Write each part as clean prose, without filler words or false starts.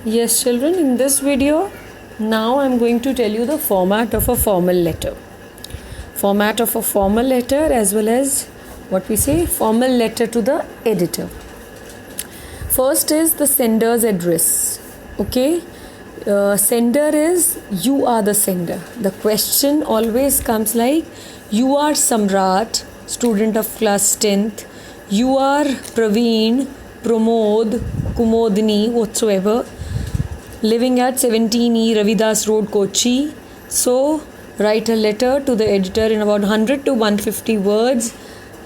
Yes, children, in this video, now I'm going to tell you the format of a formal letter. Format of a formal letter as well as what we say, formal letter to the editor. First is the sender's address. Okay, sender is you are the sender. The question always comes like you are Samrat, student of class 10th. You are Praveen, Pramod, Kumodini, whatsoever, living at 17E Ravidas Road, Kochi. So, write a letter to the editor in about 100 to 150 words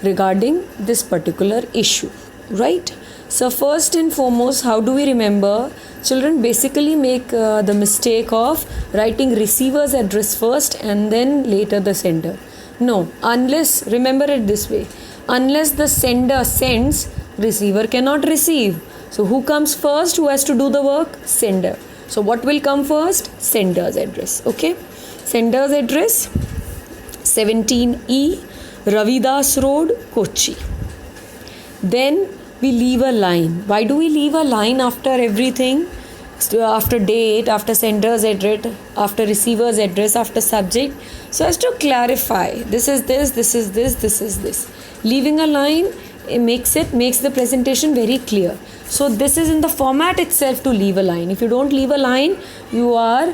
regarding this particular issue. Right? So, first and foremost, how do we remember? Children basically make the mistake of writing receiver's address first and then later the sender. No, unless, remember it this way, unless the sender sends, receiver cannot receive. So who comes first? Who has to do the work? Sender. So what will come first? Sender's address. Okay. Sender's address 17E Ravidas Road, Kochi. Then we leave a line. Why do we leave a line after everything? After date, after sender's address, after receiver's address, after subject, so as to clarify this is this, this is this, this is this. Leaving a line, it makes the presentation very clear. So this is in the format itself to leave a line. If you don't leave a line, you are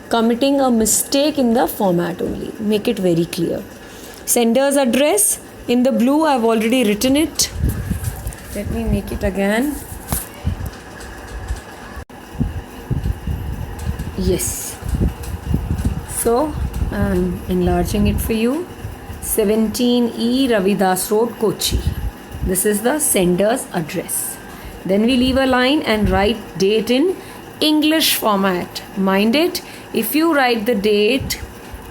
committing a mistake in the format only. Make it very clear. Sender's address in the blue, I've already written it. Let me make it again. Yes. So I'm enlarging it for you. 17E Ravidas Road, Kochi. This is the sender's address. Then we leave a line and write date in English format. Mind it, if you write the date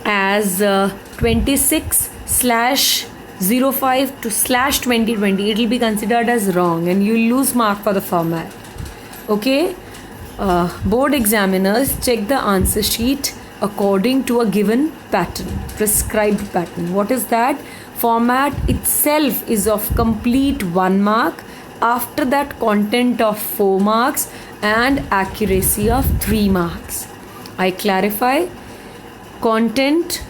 as 26/05 to /2020, it will be considered as wrong and you will lose mark for the format. Okay? Board examiners check the answer sheet according to a given pattern, prescribed pattern. What is that? Format itself is of complete 1 mark. After that, content of 4 marks and accuracy of 3 marks. I clarify. Content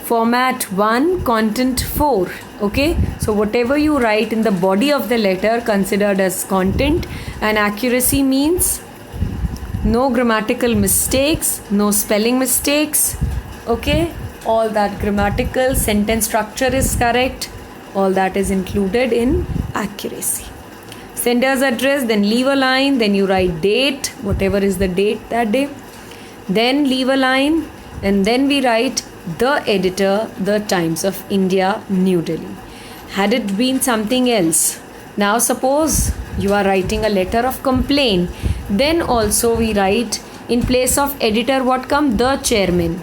format 1, content 4. Okay, so whatever you write in the body of the letter considered as content, and accuracy means no grammatical mistakes, no spelling mistakes. Okay, all that grammatical sentence structure is correct. All that is included in accuracy. Sender's address, then leave a line, then you write date, whatever is the date that day. Then leave a line, and then we write the editor, The Times of India, New Delhi. Had it been something else, now suppose you are writing a letter of complaint, then also we write in place of editor what come? The chairman,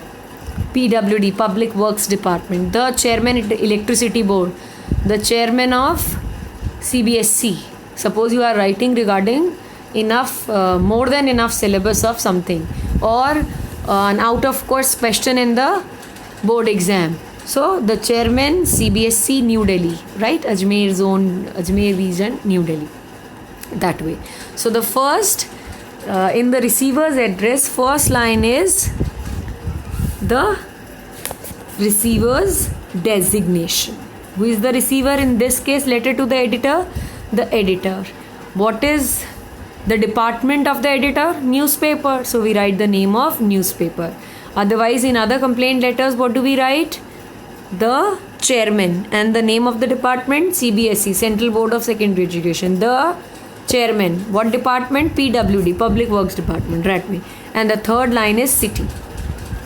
PWD, Public Works Department, the chairman, Electricity Board, the chairman of CBSE. Suppose you are writing regarding enough, more than enough syllabus of something, or an out of course question in the board exam. So the chairman, CBSE, New Delhi, right? Ajmer zone, Ajmer region, New Delhi. That way. So the first, in the receiver's address, first line is the receiver's designation. Who is the receiver in this case? Letter to the editor. The editor. What is the department of the editor? Newspaper. So we write the name of newspaper. Otherwise, in other complaint letters, what do we write? The chairman. And the name of the department? CBSE, Central Board of Secondary Education. The chairman. What department? PWD, Public Works Department. Right me. And the third line is city.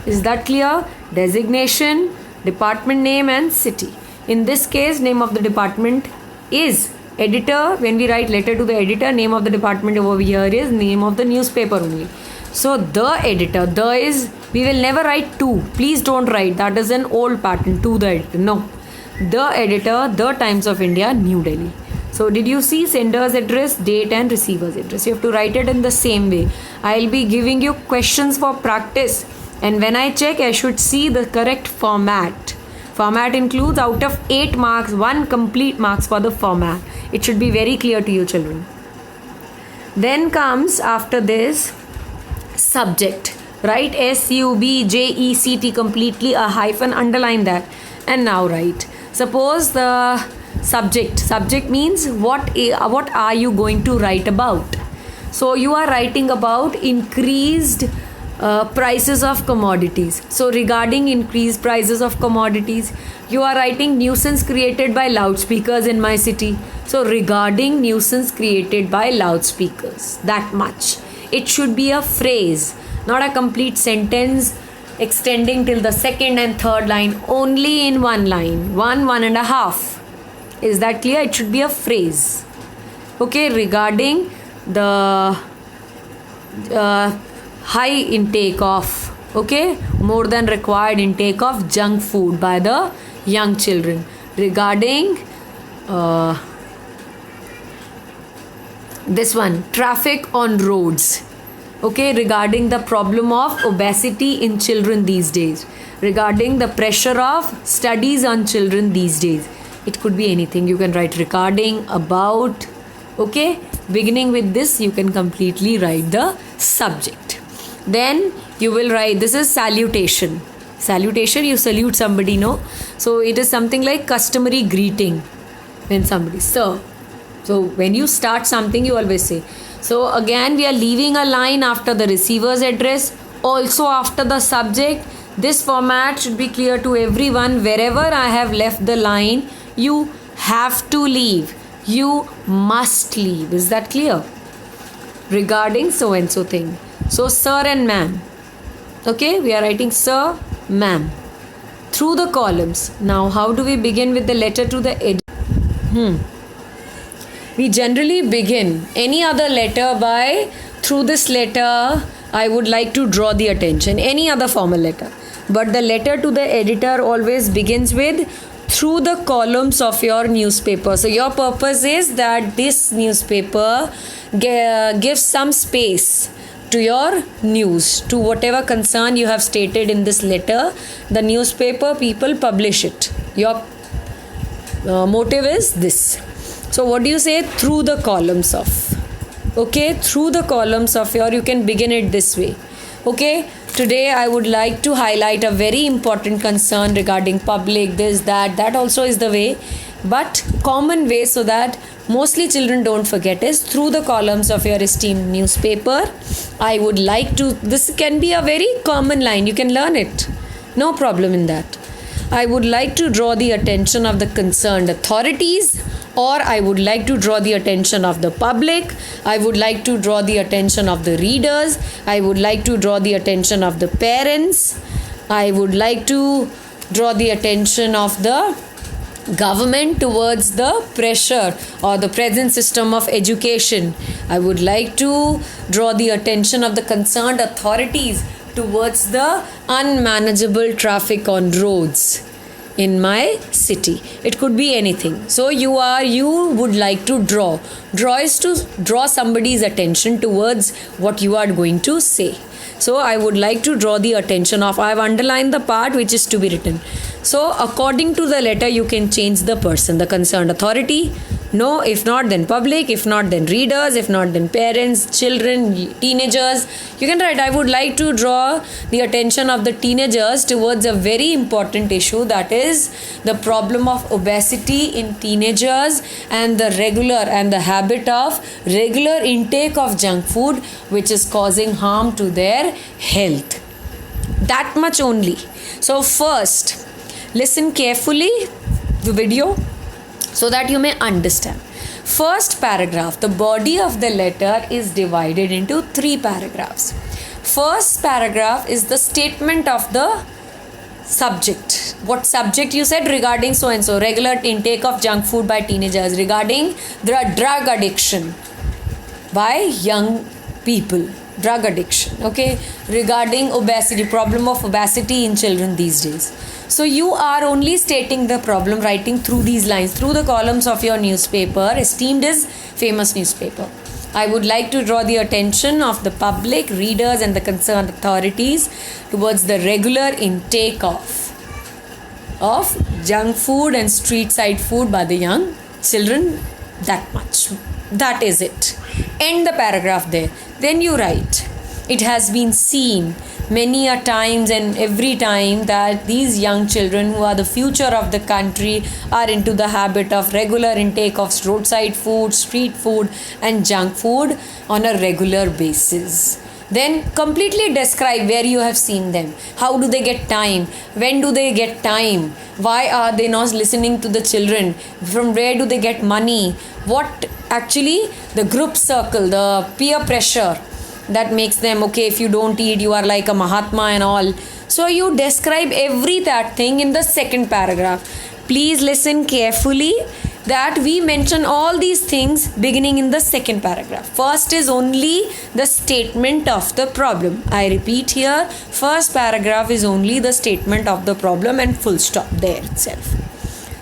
Is that clear? Designation, department name and city. In this case, name of the department is editor. When we write letter to the editor, name of the department over here is name of the newspaper only. So the editor, the is, we will never write to. Please don't write. That is an old pattern, to the editor. No. The editor, The Times of India, New Delhi. So did you see sender's address, date and receiver's address? You have to write it in the same way. I will be giving you questions for practice. And when I check, I should see the correct format. Format includes out of 8 marks, 1 complete marks for the format. It should be very clear to you children. Then comes after this subject. Write subject completely, a hyphen, underline that, and now write. Suppose the subject means what are you going to write about? So you are writing about increased prices of commodities. So regarding increased prices of commodities, you are writing nuisance created by loudspeakers in my city. So regarding nuisance created by loudspeakers, that much. It should be a phrase, not a complete sentence extending till the second and third line, only in one line, one and a half. Is that clear? It should be a phrase. Okay, regarding the high intake of, okay, more than required intake of junk food by the young children. Regarding this one, traffic on roads. Okay, regarding the problem of obesity in children these days. Regarding the pressure of studies on children these days. It could be anything. You can write regarding, about. Okay, beginning with this, you can completely write the subject. Then you will write, this is salutation. Salutation, you salute somebody, no? So it is something like customary greeting when somebody, sir. So when you start something, you always say. So again, we are leaving a line after the receiver's address, also after the subject. This format should be clear to everyone. Wherever I have left the line, you have to leave. You must leave. Is that clear? Regarding so and so thing. So sir and ma'am. Okay, we are writing sir, ma'am. Through the columns. Now, how do we begin with the letter to the editor? We generally begin any other letter by through this letter I would like to draw the attention. Any other formal letter. But the letter to the editor always begins with through the columns of your newspaper. So your purpose is that this newspaper gives some space to your news, to whatever concern you have stated in this letter. The newspaper people publish it. Your motive is this. So what do you say? Through the columns of. Okay, through the columns of your, you can begin it this way. Okay, today I would like to highlight a very important concern regarding public, this, that also is the way. But common way so that mostly children don't forget is through the columns of your esteemed newspaper. I would like to, this can be a very common line. You can learn it. No problem in that. I would like to draw the attention of the concerned authorities, or I would like to draw the attention of the public. I would like to draw the attention of the readers. I would like to draw the attention of the parents. I would like to draw the attention of the government towards the pressure or the present system of education. I would like to draw the attention of the concerned authorities towards the unmanageable traffic on roads in my city. It could be anything. So you would like to draw. Draw is to draw somebody's attention towards what you are going to say. So I would like to draw the attention of, I have underlined the part which is to be written. So according to the letter, you can change the person, the concerned authority. No, if not then public, if not then readers, if not then parents, children, teenagers. You can write, I would like to draw the attention of the teenagers towards a very important issue, that is the problem of obesity in teenagers and the habit of regular intake of junk food which is causing harm to their health. That much only. So first, listen carefully the video so that you may understand. First paragraph, the body of the letter is divided into 3 paragraphs. First paragraph is the statement of the subject. What subject you said? Regarding so and so, regular intake of junk food by teenagers, regarding the drug addiction by young people, drug addiction, okay, regarding obesity, problem of obesity in children these days. So you are only stating the problem, writing through these lines, through the columns of your newspaper, esteemed is famous newspaper. I would like to draw the attention of the public, readers and the concerned authorities towards the regular intake of junk food and street side food by the young children. That much. That is it. End the paragraph there. Then you write, it has been seen many a times and every time that these young children who are the future of the country are into the habit of regular intake of roadside food, street food and junk food on a regular basis. Then completely describe where you have seen them. How do they get time? When do they get time? Why are they not listening to the children? From where do they get money? What actually the group circle, the peer pressure that makes them, okay, if you don't eat you are like a Mahatma and all. So you describe every that thing in the second paragraph. Please listen carefully that we mention all these things beginning in the second paragraph. First is only the statement of the problem. I repeat here, first paragraph is only the statement of the problem and full stop there itself.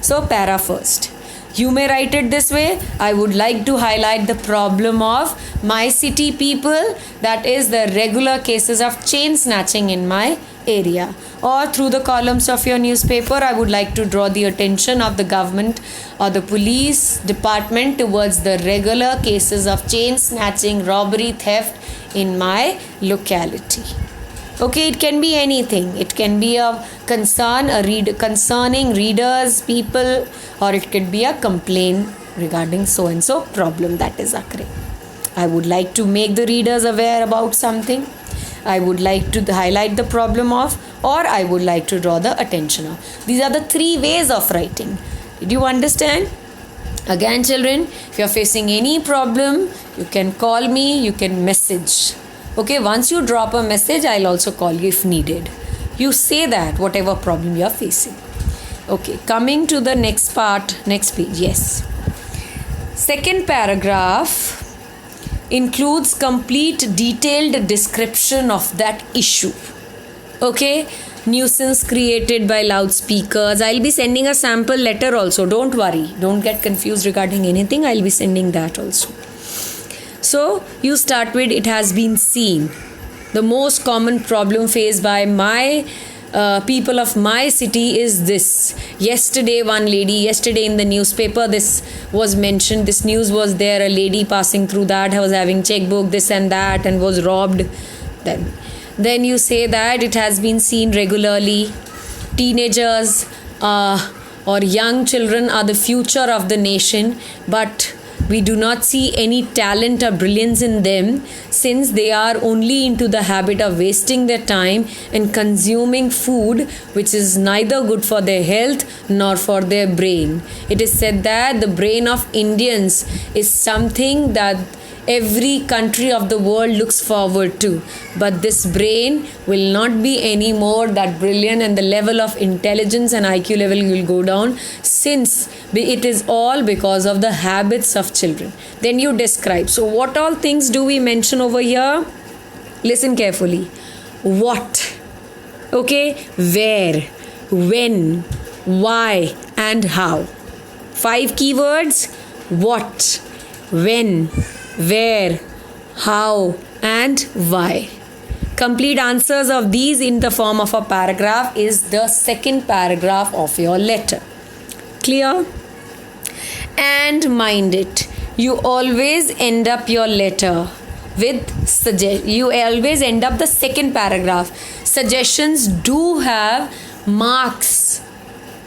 So para first. You may write it this way. I would like to highlight the problem of my city people, that is the regular cases of chain snatching in my area. Or through the columns of your newspaper, I would like to draw the attention of the government or the police department towards the regular cases of chain snatching, robbery, theft in my locality. Okay, it can be anything. It can be a concern, concerning readers, people, or it could be a complaint regarding so and so problem that is occurring. I would like to make the readers aware about something. I would like to highlight the problem of, or I would like to draw the attention of. These are the three ways of writing. Did you understand? Again, children, if you are facing any problem, you can call me, you can message. Okay, once you drop a message, I'll also call you if needed. You say that, whatever problem you are facing. Okay, coming to the next part, next page, yes. Second paragraph includes complete detailed description of that issue. Okay, nuisance created by loudspeakers. I'll be sending a sample letter also. Don't worry, don't get confused regarding anything. I'll be sending that also. So you start with it has been seen. The most common problem faced by my people of my city is this. Yesterday in the newspaper this was mentioned, this news was there, a lady passing through that was having checkbook, this and that, and was robbed. Then you say that it has been seen regularly. Teenagers or young children are the future of the nation, but we do not see any talent or brilliance in them, since they are only into the habit of wasting their time and consuming food which is neither good for their health nor for their brain. It is said that the brain of Indians is something that every country of the world looks forward to, but this brain will not be any more that brilliant, and the level of intelligence and IQ level will go down, since it is all because of the habits of children. Then you describe. So what all things do we mention over here? Listen carefully. What? Okay, where, when, why and how. 5 keywords. What, when, where, how and why. Complete answers of these in the form of a paragraph is the second paragraph of your letter. Clear? And mind it, you always end up your letter with you always end up the second paragraph. Suggestions do have marks,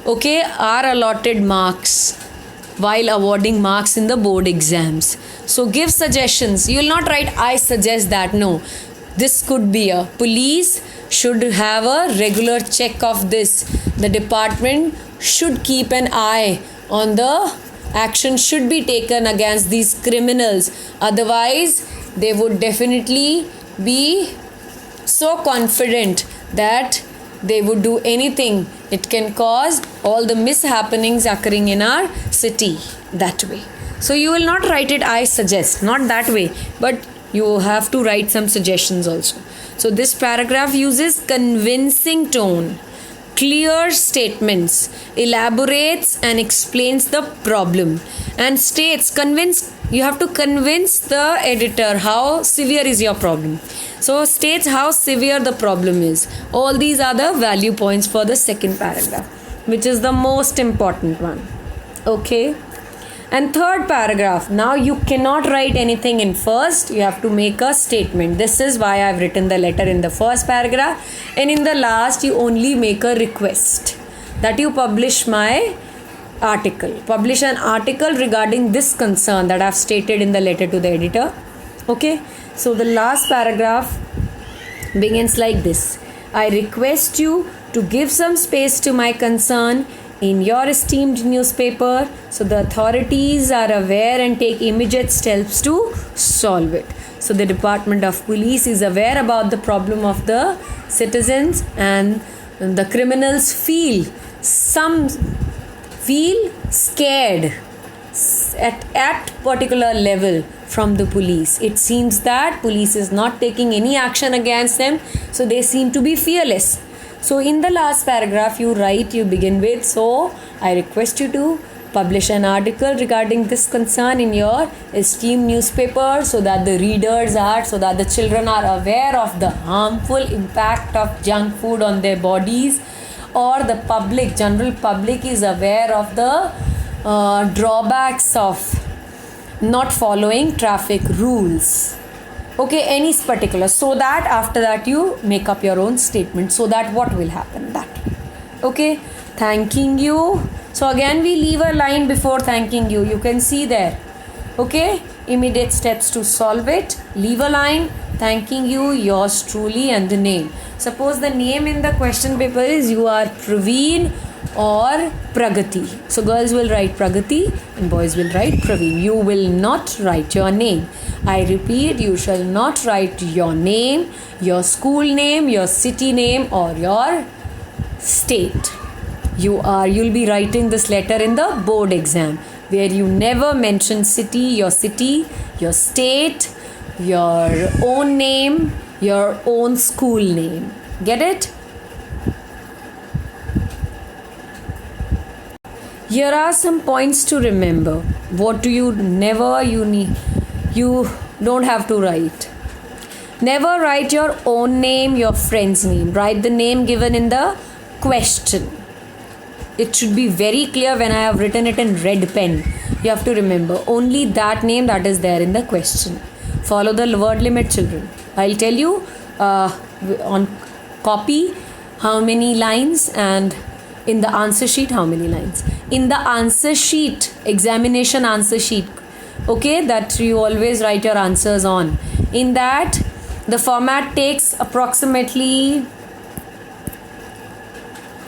okay, are allotted marks while awarding marks in the board exams. So give suggestions. You will not write I suggest that. No, this could be a police should have a regular check of this. The department should keep an eye on the action should be taken against these criminals. Otherwise, they would definitely be so confident that they would do anything. It can cause all the mishappenings occurring in our city that way. So you will not write it I suggest, not that way, but you have to write some suggestions also. So this paragraph uses convincing tone, clear statements, elaborates and explains the problem, and states, you have to convince the editor how severe is your problem. So states how severe the problem is. All these are the value points for the second paragraph, which is the most important one. Okay. And third paragraph, now you cannot write anything in first, you have to make a statement. This is why I've written the letter in the first paragraph, and in the last you only make a request that you publish my article. Publish an article regarding this concern that I've stated in the letter to the editor. Okay, so the last paragraph begins like this. I request you to give some space to my concern in your esteemed newspaper so the authorities are aware and take immediate steps to solve it. So the Department of Police is aware about the problem of the citizens, and the criminals feel scared at particular level from the police. It seems that police is not taking any action against them, so they seem to be fearless. So in the last paragraph you begin with, so I request you to publish an article regarding this concern in your esteemed newspaper so that the children are aware of the harmful impact of junk food on their bodies, or the general public is aware of the drawbacks of not following traffic rules. Okay, any particular, so that after that you make up your own statement, so that what will happen that. Okay, thanking you. So again we leave a line before thanking you. You can see there. Okay, immediate steps to solve it. Leave a line, thanking you, yours truly, and the name. Suppose the name in the question paper is you are Praveen or Pragati. So girls will write Pragati and boys will write Praveen. You will not write your name. I repeat, you shall not write your name, your school name, your city name, or your state. You'll be writing this letter in the board exam, where you never mention your city, your state, your own name, your own school name. Get it? Here are some points to remember. What do you don't have to write. Never write your own name, your friend's name. Write the name given in the question. It should be very clear when I have written it in red pen. You have to remember only that name that is there in the question. Follow the word limit, children. I'll tell you on copy how many lines, and in the answer sheet how many lines. In the answer sheet, examination answer sheet, okay, that you always write your answers on. In that, the format takes approximately,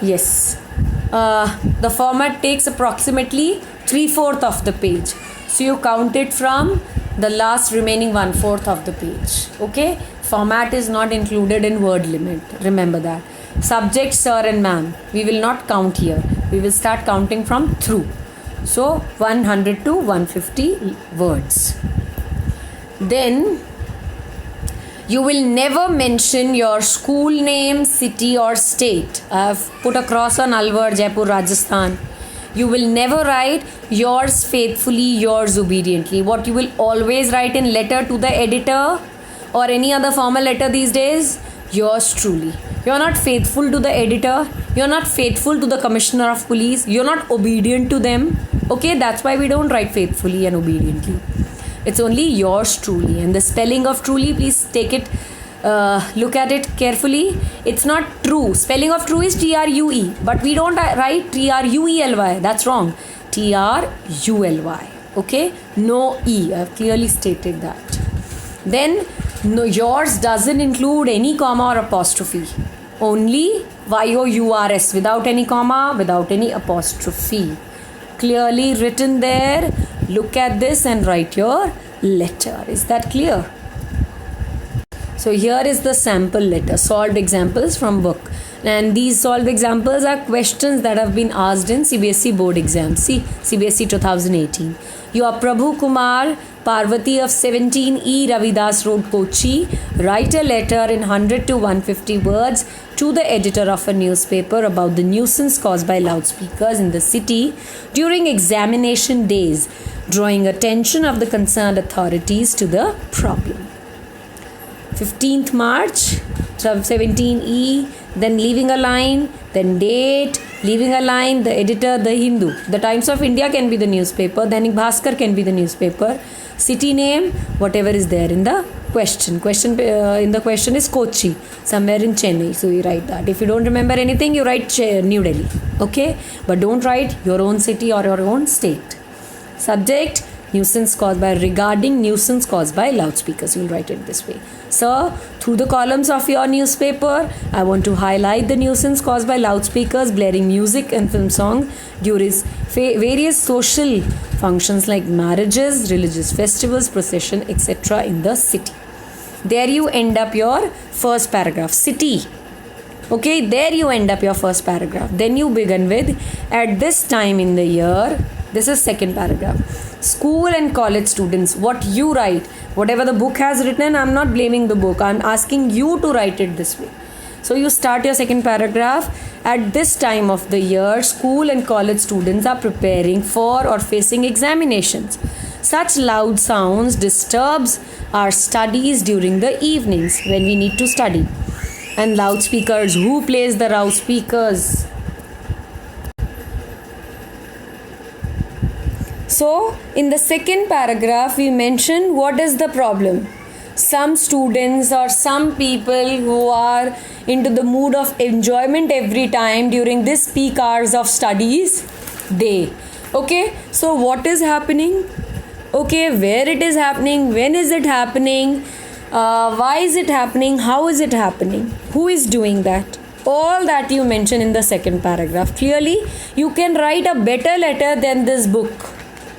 the format takes approximately 3/4 of the page. So you count it from the last remaining 1/4 of the page. Okay, format is not included in word limit. Remember that. Subject, sir and ma'am, we will not count here. We will start counting from through. So 100 to 150 words. Then you will never mention your school name, city or state. I have put across on Alwar, Jaipur, Rajasthan. You will never write yours faithfully, yours obediently. What you will always write in letter to the editor or any other formal letter these days, yours truly. You are not faithful to the editor. You are not faithful to the commissioner of police. You are not obedient to them. Okay, that's why we don't write faithfully and obediently. It's only yours truly. And the spelling of truly, please take it, look at it carefully. It's not true. Spelling of true is TRUE, but we don't write TRUELY. That's wrong. TRULY. Okay, no E. I've clearly stated that. Then no, yours doesn't include any comma or apostrophe. Only YOURS, without any comma, without any apostrophe. Clearly written there. Look at this and write your letter. Is that clear? So here is the sample letter, solved examples from book. And these solved examples are questions that have been asked in CBSE board exams. See, CBSE 2018. You are Prabhu Kumar Parvati of 17E Ravidas Road, Kochi. Write a letter in 100 to 150 words to the editor of a newspaper about the nuisance caused by loudspeakers in the city during examination days, drawing attention of the concerned authorities to the problem. 15th March, 17E, then leaving a line, then date, Leaving a line, the editor, the Hindu. The Times of India can be the newspaper. Dainik Bhaskar can be the newspaper. City name, whatever is there in the question. In the question is Kochi, somewhere in Chennai. So you write that. If you don't remember anything, you write New Delhi. Okay? But don't write your own city or your own state. Subject, nuisance caused by, regarding nuisance caused by loudspeakers. You'll write it this way. Sir, through the columns of your newspaper, I want to highlight the nuisance caused by loudspeakers, blaring music and film song during various social functions like marriages, religious festivals, procession, etc. in the city. There you end up your first paragraph. City. Okay, there you end up your first paragraph. Then you begin with, at this time in the year. This is second paragraph. School and college students, what you write, whatever the book has written, I'm not blaming the book. I'm asking you to write it this way. So you start your second paragraph. At this time of the year, school and college students are preparing for or facing examinations. Such loud sounds disturbs our studies during the evenings when we need to study. And loudspeakers, who plays the loudspeakers? So, in the second paragraph, we mention what is the problem. Some students or some people who are into the mood of enjoyment every time during this peak hours of studies, they. Okay, so what is happening? Okay, where it is happening, when is it happening, why is it happening, how is it happening, who is doing that? All that you mention in the second paragraph. Clearly, you can write a better letter than this book.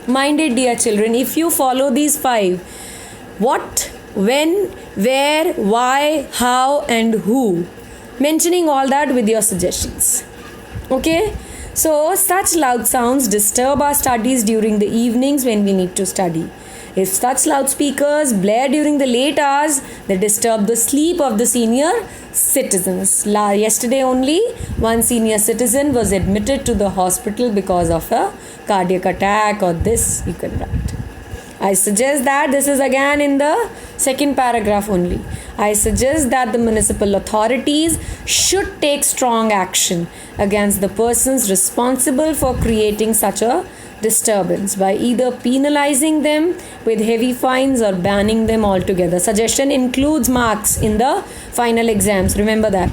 Mind it, dear children, if you follow these 5, what, when, where, why, how and who, mentioning all that with your suggestions. Okay, so such loud sounds disturb our studies during the evenings when we need to study. If such loudspeakers blare during the late hours, they disturb the sleep of the senior citizens. Yesterday only, one senior citizen was admitted to the hospital because of a cardiac attack, or this you can write. I suggest that this is again in the second paragraph only. I suggest that the municipal authorities should take strong action against the persons responsible for creating such a disturbance by either penalizing them with heavy fines or banning them altogether. Suggestion includes marks in the final exams. Remember that.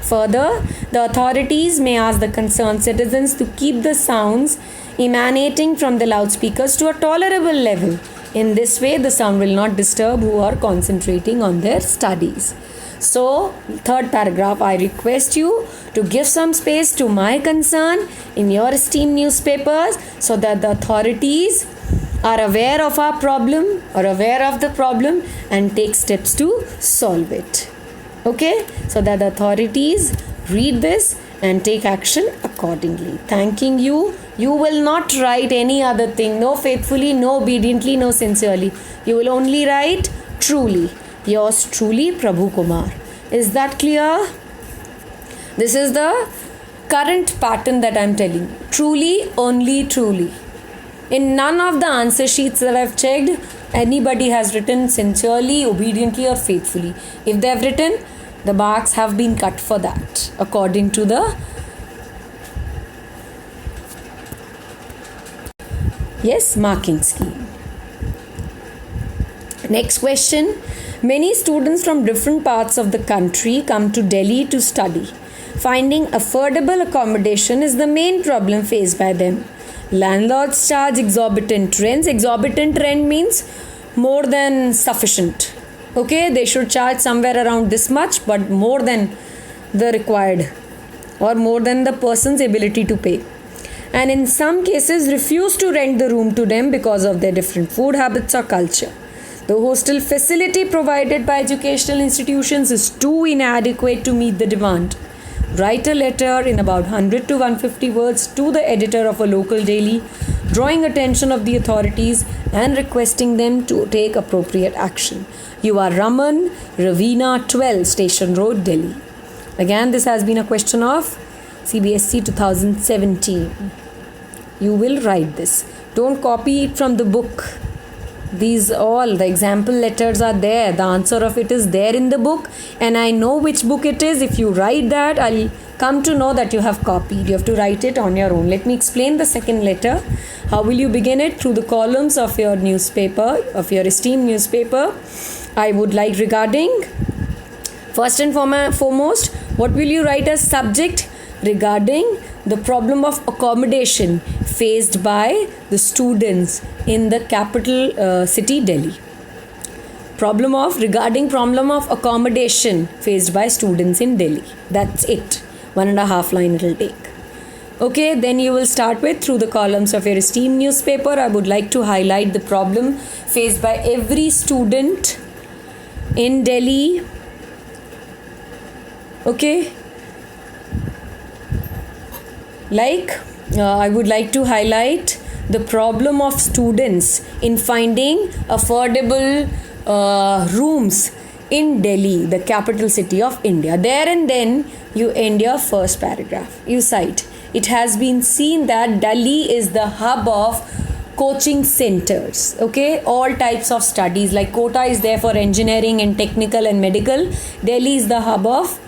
Further, the authorities may ask the concerned citizens to keep the sounds emanating from the loudspeakers to a tolerable level. In this way, the sound will not disturb who are concentrating on their studies. So, third paragraph, I request you to give some space to my concern in your esteemed newspapers so that the authorities are aware of our problem or aware of the problem and take steps to solve it. Okay? So that the authorities read this and take action accordingly. Thanking you. You will not write any other thing. No faithfully, no obediently, no sincerely. You will only write truly. Yours truly, Prabhu Kumar. Is that clear? This is the current pattern that I am telling you. Truly, only truly. In none of the answer sheets that I have checked, anybody has written sincerely, obediently or faithfully. If they have written, the marks have been cut for that according to the marking scheme. Next question. Many students from different parts of the country come to Delhi to study. Finding affordable accommodation is the main problem faced by them. Landlords charge exorbitant rents. Exorbitant rent means more than sufficient. Okay, they should charge somewhere around this much, but more than the required or more than the person's ability to pay. And in some cases refuse to rent the room to them because of their different food habits or culture. The hostel facility provided by educational institutions is too inadequate to meet the demand. Write a letter in about 100 to 150 words to the editor of a local daily, drawing attention of the authorities and requesting them to take appropriate action. You are Raman, Ravina 12, Station Road, Delhi. Again, this has been a question of CBSE 2017. You will write this. Don't copy it from the book. These all the example letters are there. The answer of it is there in the book, and I know which book it is. If you write that, I'll come to know that you have copied. You have to write it on your own. Let me explain the second letter. How will you begin it? Through the columns of your newspaper, of your esteemed newspaper. I would like regarding, first and foremost, what will you write as subject? Regarding the problem of accommodation faced by the students in the capital city Delhi. Regarding problem of accommodation faced by students in Delhi. That's it. 1.5 line it will take. Okay, then you will start with, through the columns of your esteemed newspaper, I would like to highlight the problem faced by every student in Delhi. Okay, I would like to highlight the problem of students in finding affordable rooms in Delhi, the capital city of India. There and then you end your first paragraph. You cite, it has been seen that Delhi is the hub of coaching centers. Okay, all types of studies, like Kota is there for engineering and technical and medical. Delhi is the hub of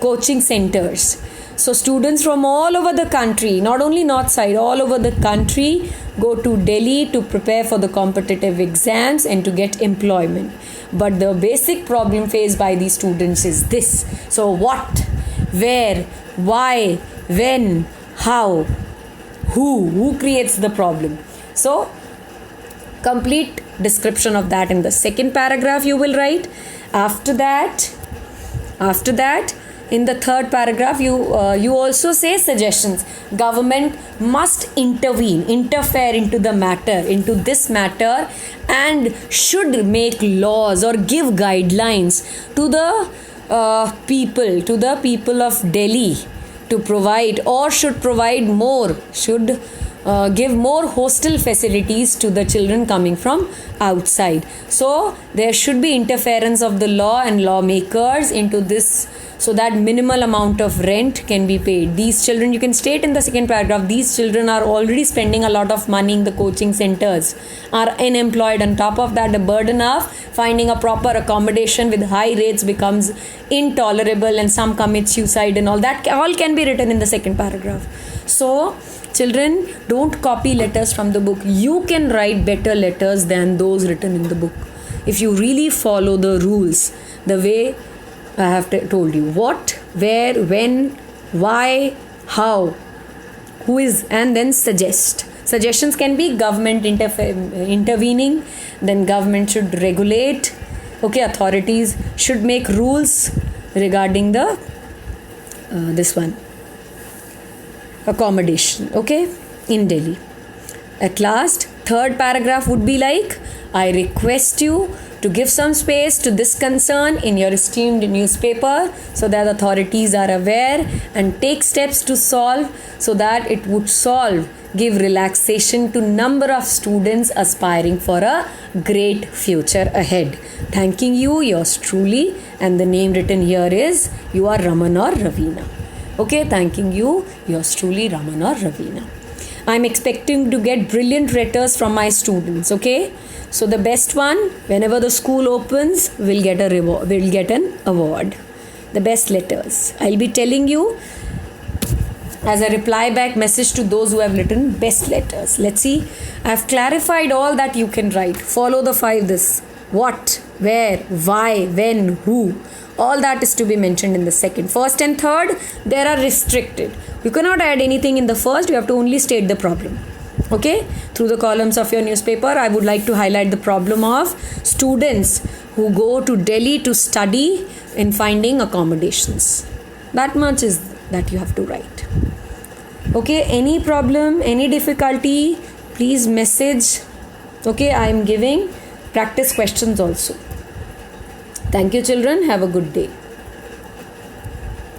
coaching centers. So students from all over the country, not only north side, all over the country go to Delhi to prepare for the competitive exams and to get employment. But the basic problem faced by these students is this. So what, where, why, when, how, who creates the problem? So complete description of that in the second paragraph you will write. After that, in the third paragraph, you also say suggestions. Government must interfere into this matter, and should make laws or give guidelines to the people of Delhi to provide, or should provide more, give more hostel facilities to the children coming from outside. So there should be interference of the law and lawmakers into this, so that minimal amount of rent can be paid. These children, you can state in the second paragraph, these children are already spending a lot of money in the coaching centers, are unemployed. On top of that, the burden of finding a proper accommodation with high rates becomes intolerable, and some commit suicide, and all that all can be written in the second paragraph. So children, don't copy letters from the book. You can write better letters than those written in the book if you really follow the rules the way I have told you. What, where, when, why, how, who is, and then suggest. Suggestions can be government intervening, then government should regulate. Okay, authorities should make rules regarding the this one, accommodation, okay, in Delhi. At last, third paragraph would be like, I request you to give some space to this concern in your esteemed newspaper, so that authorities are aware and take steps to solve, so that it would give relaxation to number of students aspiring for a great future ahead. Thanking you, yours truly, and the name written here is, you are Raman or Ravina. Okay, thanking you, yours truly, Raman or Ravina. I'm expecting to get brilliant letters from my students. Okay, so the best one, whenever the school opens, will get a reward, will get an award. The best letters, I'll be telling you as a reply back message to those who have written best letters. Let's see, I've clarified all that you can write. Follow the 5 this, what, where, why, when, who. All that is to be mentioned in the second. First and third, they are restricted. You cannot add anything in the first. You have to only state the problem. Okay, through the columns of your newspaper, I would like to highlight the problem of students who go to Delhi to study in finding accommodations. That much is that you have to write. Okay, any problem, any difficulty, please message. Okay, I am giving practice questions also. Thank you, children. Have a good day.